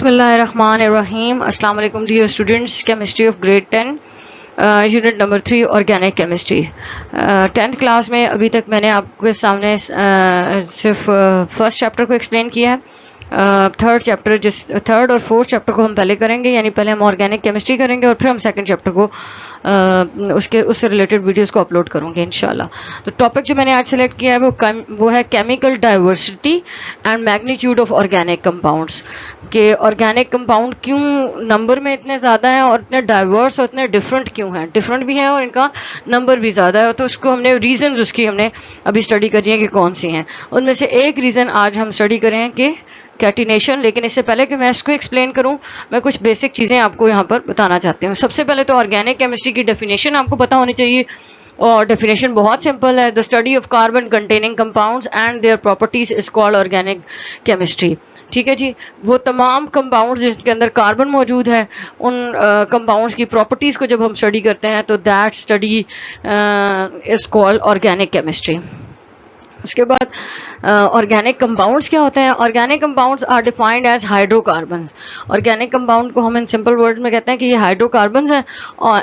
बिस्मिल्लाहिर्रहमानिर्रहीम। अस्सलाम वालेकुम dear students. Chemistry of grade 10 unit number 3 organic chemistry. 10th class में अभी तक मैंने आपके सामने सिर्फ फर्स्ट चैप्टर को एक्सप्लेन किया है। थर्ड और फोर्थ चैप्टर को हम पहले करेंगे, यानी पहले हम ऑर्गेनिक केमिस्ट्री करेंगे और फिर हम सेकंड चैप्टर को उससे रिलेटेड वीडियोस को अपलोड करूंगे इंशाल्लाह। तो टॉपिक जो मैंने आज सेलेक्ट किया है वो है chemical diversity and magnitude of organic compounds. कि ऑर्गेनिक कंपाउंड क्यों नंबर में इतने ज़्यादा हैं और इतने डाइवर्स और इतने डिफरेंट क्यों हैं, डिफरेंट भी हैं और इनका नंबर भी ज़्यादा है। तो उसको हमने रीज़न उसकी हमने अभी स्टडी करी है कि कौन सी हैं। उनमें से एक रीज़न आज हम स्टडी करें कि कैटिनेशन। लेकिन इससे पहले कि मैं इसको एक्सप्लेन करूं, मैं कुछ बेसिक चीज़ें आपको यहाँ पर बताना चाहती हूँ। सबसे पहले तो ऑर्गेनिक केमिस्ट्री की डेफिनेशन आपको पता होनी चाहिए, और डेफिनेशन बहुत सिंपल है। The study of carbon containing compounds and their properties is called organic chemistry. ठीक है जी, वो तमाम कंपाउंड्स जिसके अंदर कार्बन मौजूद है, उन कंपाउंड्स की प्रॉपर्टीज़ को जब हम स्टडी करते हैं तो that study is called organic chemistry. उसके बाद ऑर्गेनिक कंपाउंड्स क्या होते हैं? Organic compounds are defined as hydrocarbons. Organic compound को हम इन सिंपल वर्ड्स में कहते हैं कि ये हाइड्रोकार्बन्स हैं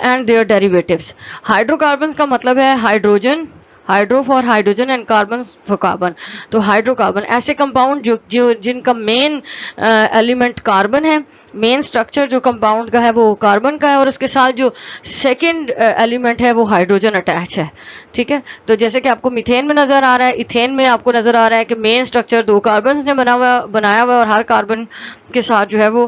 एंड देयर डेरिवेटिव्स। हाइड्रोकार्बन्स का मतलब है hydrogen, hydro for hydrogen and carbon for carbon. तो हाइड्रोकार्बन ऐसे कंपाउंड जो जिनका मेन एलिमेंट कार्बन है, मेन स्ट्रक्चर जो कंपाउंड का है वो कार्बन का है, और उसके साथ जो सेकंड एलिमेंट है वो हाइड्रोजन अटैच है। ठीक है, तो जैसे कि आपको मीथेन में नज़र आ रहा है, इथेन में आपको नज़र आ रहा है कि मेन स्ट्रक्चर 2 कार्बन से बनाया हुआ है और हर कार्बन के साथ जो है वो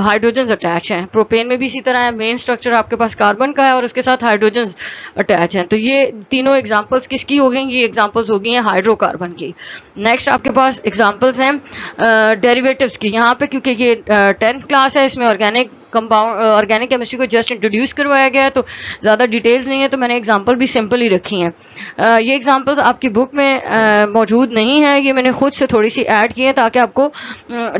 हाइड्रोजन अटैच हैं। प्रोपेन में भी इसी तरह है, मेन स्ट्रक्चर आपके पास कार्बन का है और उसके साथ हाइड्रोजन अटैच हैं। तो ये तीनों एग्जांपल्स किसकी हो गई? ये एग्जांपल्स हो गई हैं हाइड्रोकार्बन की। नेक्स्ट आपके पास एग्जांपल्स हैं डेरिवेटिव्स की। यहाँ पे क्योंकि ये 10th क्लास है, इसमें ऑर्गेनिक केमिस्ट्री को जस्ट इंट्रोड्यूस करवाया गया है, तो ज़्यादा डिटेल्स नहीं है, तो मैंने एग्जांपल भी सिंपल ही रखी हैं। ये एग्जांपल्स आपकी बुक में मौजूद नहीं है, ये मैंने खुद से थोड़ी सी ऐड की है ताकि आपको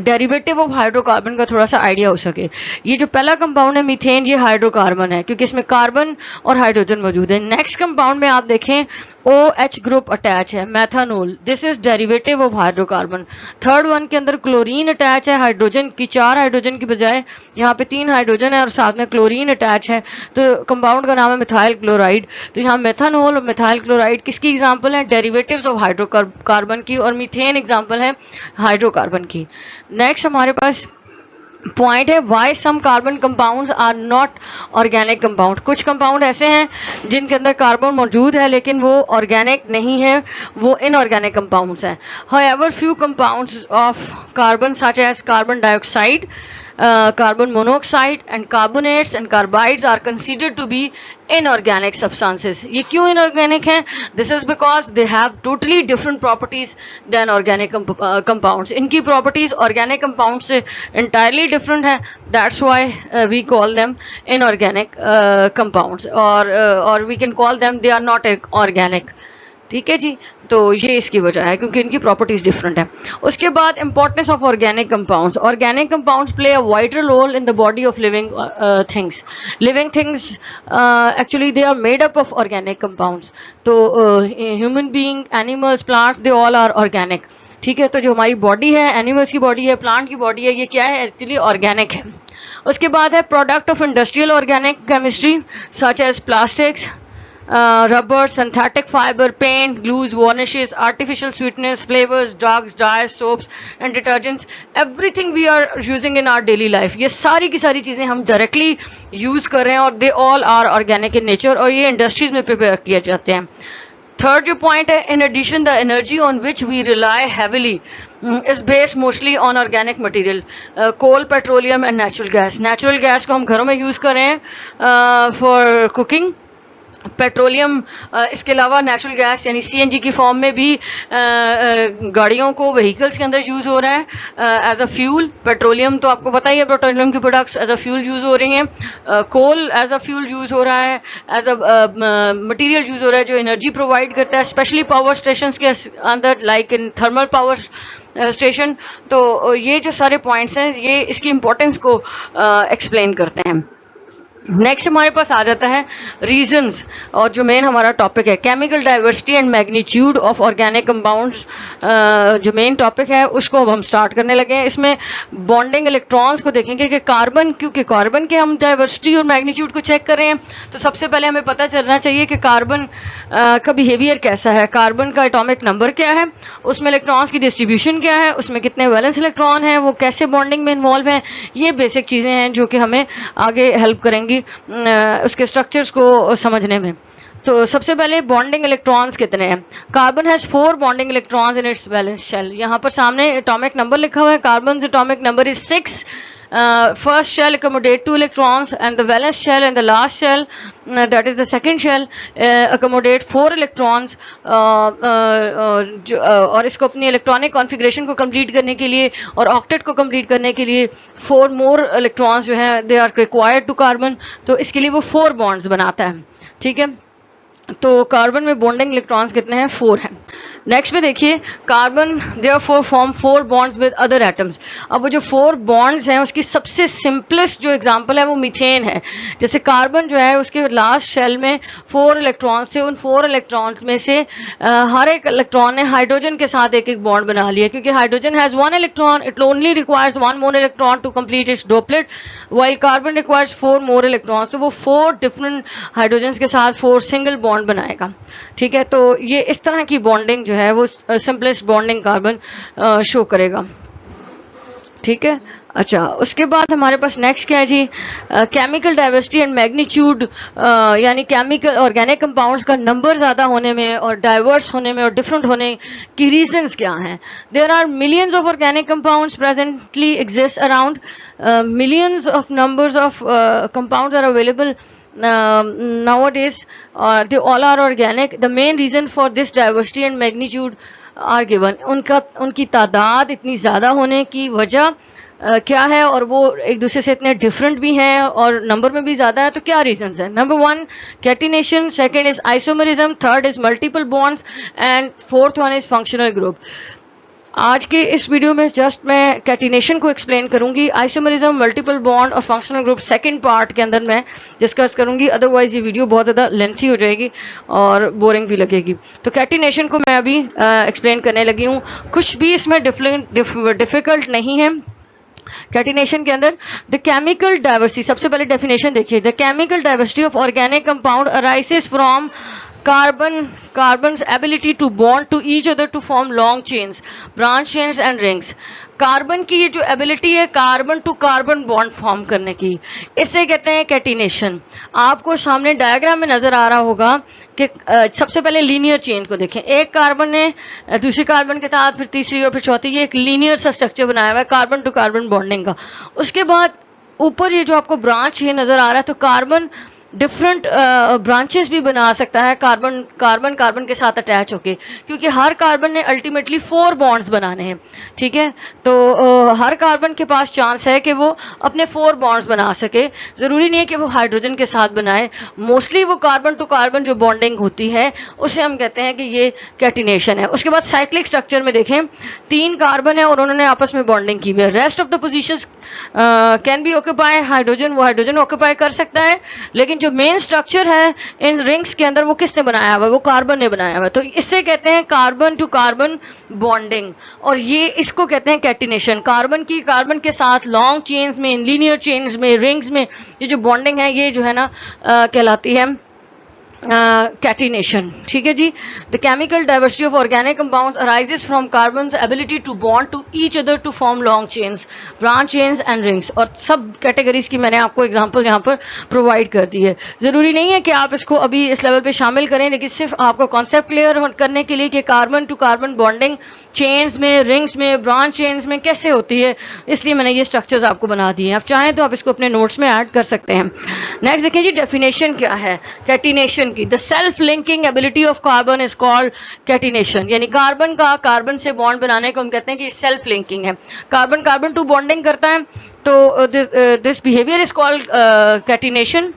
डेरिवेटिव ऑफ हाइड्रोकार्बन का थोड़ा सा आइडिया हो सके। ये जो पहला कंपाउंड है मीथेन, ये हाइड्रोकार्बन है क्योंकि इसमें कार्बन और हाइड्रोजन मौजूद है। नेक्स्ट कंपाउंड में आप देखें OH ग्रुप अटैच है, methanol, this is derivative of hydrocarbon. Third one के अंदर क्लोरीन अटैच है, हाइड्रोजन की 4 हाइड्रोजन की बजाय यहाँ पे 3 हाइड्रोजन है और साथ में क्लोरीन अटैच है, तो कंपाउंड का नाम है मिथाइल क्लोराइड। तो यहाँ मेथानोल और मिथाइल क्लोराइड किसकी एग्जांपल है? डेरिवेटिव्स ऑफ हाइड्रोकार्बन की, और मीथेन एग्जांपल है हाइड्रोकार्बन की। नेक्स्ट हमारे पास पॉइंट है why some carbon compounds are not organic compound. कुछ कंपाउंड ऐसे हैं जिनके अंदर कार्बन मौजूद है लेकिन वो ऑर्गेनिक नहीं है, वो इनऑर्गेनिक कंपाउंड्स हैं। However few compounds of carbon such as carbon dioxide, carbon monoxide and carbonates and carbides are considered to be inorganic substances. ये क्यों inorganic हैं? This is because they have totally different properties than organic compounds. इनकी properties organic compounds से entirely different है. That's why we call them inorganic compounds, or we can call them they are not organic. ठीक है जी, तो ये इसकी वजह है क्योंकि इनकी प्रॉपर्टीज डिफरेंट है। उसके बाद importance of organic compounds. Organic compounds play a vital role in the body of living things. Living things actually they are made up of organic compounds. तो human being, animals, plants, they all are organic. ठीक है, तो जो हमारी body है, animals की body है, plant की बॉडी है, ये क्या है? एक्चुअली ऑर्गेनिक है। उसके बाद है product of industrial organic chemistry such as plastics, rubber, synthetic fiber, paint, glues, varnishes, artificial sweeteners, flavors, drugs, dyes, soaps and detergents, everything we are using in our daily life. ये सारी की सारी चीज़ें हम डायरेक्टली यूज़ कर रहे हैं और they all are organic in nature, और ये इंडस्ट्रीज में प्रिपेयर किए जाते हैं। थर्ड जो पॉइंट है, in addition the energy on which we rely heavily is based mostly on organic material, coal, petroleum and natural gas. Natural gas को हम घरों में यूज़ कर रहे हैं for cooking। पेट्रोलियम, इसके अलावा नेचुरल गैस यानी CNG की फॉर्म में भी गाड़ियों को, व्हीकल्स के अंदर यूज़ हो रहा है एज अ फ्यूल। पेट्रोलियम तो आपको पता ही है, पेट्रोलियम की products as a fuel use हो रही हैं। Coal as a fuel use हो रहा है, एज अ मटीरियल यूज़ हो रहा है जो एनर्जी प्रोवाइड करता है, स्पेशली पावर स्टेशन के अंदर, like in thermal power station. तो ये जो सारे पॉइंट्स हैं ये इसकी इम्पोर्टेंस को एक्सप्लेन करते हैं। नेक्स्ट हमारे पास आ जाता है रीजंस, और जो मेन हमारा टॉपिक है chemical diversity and magnitude of organic compounds, जो मेन टॉपिक है उसको अब हम स्टार्ट करने लगे हैं। इसमें बॉन्डिंग इलेक्ट्रॉन्स को देखेंगे कि कार्बन, क्योंकि कार्बन के हम डाइवर्सिटी और मैग्नीट्यूड को चेक कर रहे हैं, तो सबसे पहले हमें पता चलना चाहिए कि कार्बन का बिहेवियर कैसा है, कार्बन का एटॉमिक नंबर क्या है, उसमें इलेक्ट्रॉन्स की डिस्ट्रीब्यूशन क्या है, उसमें कितने वैलेंस इलेक्ट्रॉन हैं, वो कैसे बॉन्डिंग में इन्वॉल्व हैं। ये बेसिक चीज़ें हैं जो कि हमें आगे हेल्प करेंगी उसके स्ट्रक्चर्स को समझने में। तो सबसे पहले बॉन्डिंग इलेक्ट्रॉन्स कितने हैं। Carbon has 4 bonding electrons in its valence shell. यहाँ पर सामने एटॉमिक नंबर लिखा हुआ है, carbon atomic number is 6. First shell accommodate 2 electrons and the valence shell and the last shell, that is the second shell, accommodate 4 electrons. और इसको अपनी electronic configuration को कंप्लीट करने के लिए और ऑक्टेट को कंप्लीट करने के लिए 4 मोर इलेक्ट्रॉन्स जो हैं they are required to carbon, तो इसके लिए वो 4 बॉन्ड्स बनाता है। ठीक है, तो कार्बन में बॉन्डिंग इलेक्ट्रॉन्स कितने हैं, 4 हैं। नेक्स्ट में देखिए carbon therefore form 4 bonds with other atoms. अब वो जो 4 बॉन्ड्स हैं उसकी सबसे सिंपलेस्ट जो एग्जांपल है वो मीथेन है। जैसे कार्बन जो है उसके लास्ट शेल में 4 इलेक्ट्रॉन्स थे, उन 4 इलेक्ट्रॉन्स में से हर एक इलेक्ट्रॉन ने हाइड्रोजन के साथ एक एक बॉन्ड बना लिया, क्योंकि hydrogen has 1 electron, it only requires 1 more electron to complete its duplet, while carbon requires 4 more electrons. तो वो 4 डिफरेंट हाइड्रोजन के साथ 4 सिंगल बॉन्ड बनाएगा। ठीक है, तो ये इस तरह की बॉन्डिंग जो है वो सिंपलेस्ट बॉन्डिंग कार्बन शो करेगा। ठीक है, अच्छा उसके बाद हमारे पास नेक्स्ट क्या है जी, केमिकल डाइवर्सिटी एंड मैग्नीट्यूड, यानी केमिकल ऑर्गेनिक कंपाउंड्स का नंबर ज़्यादा होने में और डाइवर्स होने में और डिफरेंट होने की रीजंस क्या हैं। There are millions of organic compounds presently exist around, millions of numbers of compounds are available nowadays, they all are organic. The main reason for this diversity and magnitude are given. उनकी तादाद इतनी ज़्यादा होने की वजह क्या है, और वो एक दूसरे से इतने डिफरेंट भी हैं और नंबर में भी ज़्यादा है, तो क्या रीजंस हैं। Number 1 catenation, second is isomerism, third is multiple bonds and fourth one is functional group. आज के इस वीडियो में जस्ट मैं कैटिनेशन को एक्सप्लेन करूंगी, आइसोमरिज्म, मल्टीपल बॉन्ड और फंक्शनल ग्रुप सेकंड पार्ट के अंदर मैं डिस्कस करूंगी, अदरवाइज ये वीडियो बहुत ज़्यादा लेंथी हो जाएगी और बोरिंग भी लगेगी। तो कैटिनेशन को मैं अभी एक्सप्लेन करने लगी हूँ, कुछ भी इसमें डिफिकल्ट नहीं है। कैटिनेशन के अंदर द केमिकल डाइवर्सिटी, सबसे पहले डेफिनेशन देखिए, the chemical diversity of organic compound arises from carbon's ability to bond to each other to form long chains, branch chains and rings. Carbon की ये जो एबिलिटी है carbon to carbon bond form करने की, इसे कहते हैं कैटिनेशन। आपको सामने डायग्राम में नजर आ रहा होगा कि सबसे पहले लीनियर चेन को देखें, एक कार्बन ने दूसरे कार्बन के साथ फिर तीसरी और फिर चौथी, ये एक लीनियर सा स्ट्रक्चर बनाया हुआ है कार्बन टू कार्बन बॉन्डिंग का। उसके बाद ऊपर ये जो आपको ब्रांच ये नजर आ रहा है, तो कार्बन डिफरेंट ब्रांचेस भी बना सकता है कार्बन के साथ अटैच होके, क्योंकि हर कार्बन ने अल्टीमेटली 4 बॉन्ड्स बनाने हैं। ठीक है, तो हर कार्बन के पास चांस है कि वो अपने 4 बॉन्ड्स बना सके, ज़रूरी नहीं है कि वो हाइड्रोजन के साथ बनाए, मोस्टली वो कार्बन टू कार्बन जो बॉन्डिंग होती है उसे हम कहते हैं कि ये कैटिनेशन है। उसके बाद साइक्लिक स्ट्रक्चर में देखें, 3 कार्बन है और उन्होंने आपस में बॉन्डिंग की हुई है, rest of the positions can be occupy hydrogen, वो हाइड्रोजन ऑक्यूपाई कर सकता है, लेकिन जो मेन स्ट्रक्चर है इन रिंग्स के अंदर वो किसने बनाया हुआ है, वो कार्बन ने बनाया हुआ है। तो इससे कहते हैं कार्बन टू कार्बन बॉन्डिंग, और ये इसको कहते हैं कैटिनेशन। कार्बन के साथ लॉन्ग चेन्स में, लीनियर चेन्स में, रिंग्स में ये जो बॉन्डिंग है ये जो है ना कहलाती है कैटिनेशन। ठीक है जी, the chemical diversity of organic compounds arises from carbon's ability to bond to each other to form long chains, branch chains and rings, और सब कैटेगरीज की मैंने आपको एग्जांपल यहाँ पर प्रोवाइड कर दी है। ज़रूरी नहीं है कि आप इसको अभी इस लेवल पे शामिल करें, लेकिन सिर्फ आपको कॉन्सेप्ट क्लियर करने के लिए कि carbon to carbon bonding chains में, रिंग्स में, ब्रांच चेन्स में कैसे होती है, इसलिए मैंने ये स्ट्रक्चर्स आपको बना दिए हैं। आप चाहें तो आप इसको अपने नोट्स में ऐड कर सकते हैं। नेक्स्ट देखिए जी, डेफिनेशन क्या है कैटिनेशन की। The self linking ability of carbon is called catenation, यानी कार्बन का कार्बन से बॉन्ड बनाने को हम कहते हैं कि सेल्फ लिंकिंग है। कार्बन कार्बन टू बॉन्डिंग करता है, तो this behaviour is called catenation.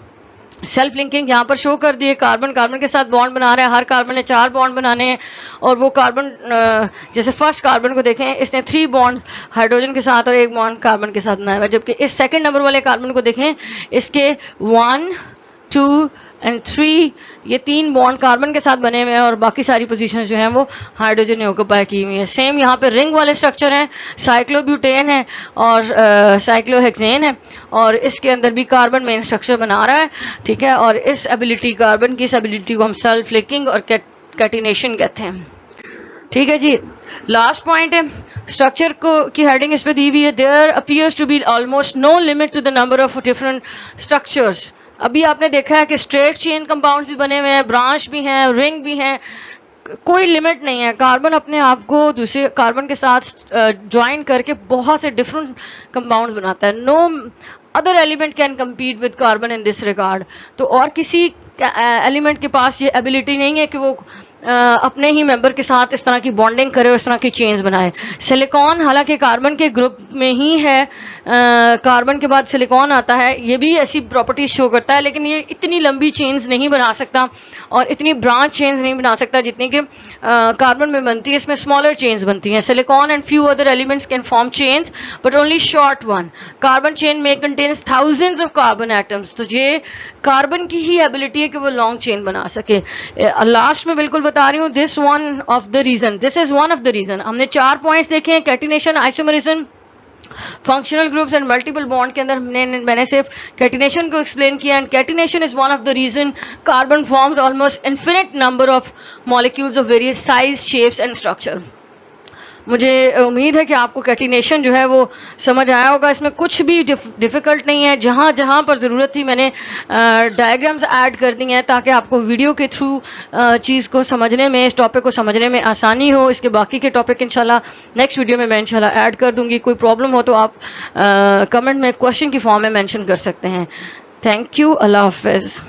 Self linking यहाँ पर शो कर दिए, कार्बन कार्बन के साथ बॉन्ड बना रहा है, हर कार्बन ने 4 बॉन्ड बनाने हैं, और वो कार्बन जैसे फर्स्ट कार्बन को देखें, इसने 3 बॉन्ड हाइड्रोजन के साथ और 1 बॉन्ड कार्बन के साथ बनाया हुआ है, जबकि इस सेकंड नंबर वाले कार्बन को देखें, इसके 1, 2 एंड 3 ये 3 बॉन्ड कार्बन के साथ बने हुए हैं और बाकी सारी पोजीशंस जो हैं वो हाइड्रोजन ने ऑक्यूपाई की हुई है। सेम यहाँ पे रिंग वाले स्ट्रक्चर हैं, साइक्लोब्यूटेन है और साइक्लोहेक्सेन है, और इसके अंदर भी कार्बन मेन स्ट्रक्चर बना रहा है, ठीक है। और इस एबिलिटी, कार्बन की इस एबिलिटी को हम सेल्फ लिंकिंग और कैटिनेशन कहते हैं, ठीक है जी। लास्ट पॉइंट है, स्ट्रक्चर को की हेडिंग इस पे दी हुई है, there appears to be almost no limit to the number of different structures. अभी आपने देखा है कि स्ट्रेट चेन कंपाउंड्स भी बने हुए हैं, ब्रांच भी हैं, रिंग भी हैं, कोई लिमिट नहीं है। कार्बन अपने आप को दूसरे कार्बन के साथ ज्वाइन करके बहुत से डिफरेंट कंपाउंड्स बनाता है। No other element can compete with carbon in this regard. तो और किसी एलिमेंट के पास ये एबिलिटी नहीं है कि वो अपने ही मेंबर के साथ इस तरह की बॉन्डिंग करे और इस तरह की चेन्स बनाए। सिलिकॉन हालांकि कार्बन के ग्रुप में ही है, कार्बन के बाद सिलिकॉन आता है, ये भी ऐसी प्रॉपर्टीज शो करता है, लेकिन ये इतनी लंबी चेन्स नहीं बना सकता और इतनी ब्रांच चेन्स नहीं बना सकता जितनी कि कार्बन में बनती है। इसमें स्मॉलर चेन्स बनती हैं। Silicon and few other elements can form chains but only short one. Carbon chain में contains thousands of carbon atoms. तो ये कार्बन की ही एबिलिटी है कि वो लॉन्ग चेन बना सके। लास्ट में बिल्कुल बता रही हूँ, this is one of the reason. हमने 4 पॉइंट्स देखे हैं, catenation, isomerism, functional groups and multiple bond के अंदर मैंने सिर्फ कैटिनेशन को एक्सप्लेन किया, and catenation is one of the reason carbon forms almost infinite number of molecules of various size, shapes and structure. मुझे उम्मीद है कि आपको कैटिनेशन जो है वो समझ आया होगा। इसमें कुछ भी डिफ़िकल्ट नहीं है। जहाँ जहाँ पर ज़रूरत थी मैंने डायग्राम्स ऐड कर दी हैं ताकि आपको वीडियो के थ्रू चीज़ को समझने में, इस टॉपिक को समझने में आसानी हो। इसके बाकी के टॉपिक इंशाल्लाह नेक्स्ट वीडियो में मैं इंशाल्लाह ऐड कर दूँगी। कोई प्रॉब्लम हो तो आप कमेंट में क्वेश्चन की फॉर्म में मेंशन कर सकते हैं। Thank you. अल्लाह हाफ़िज़।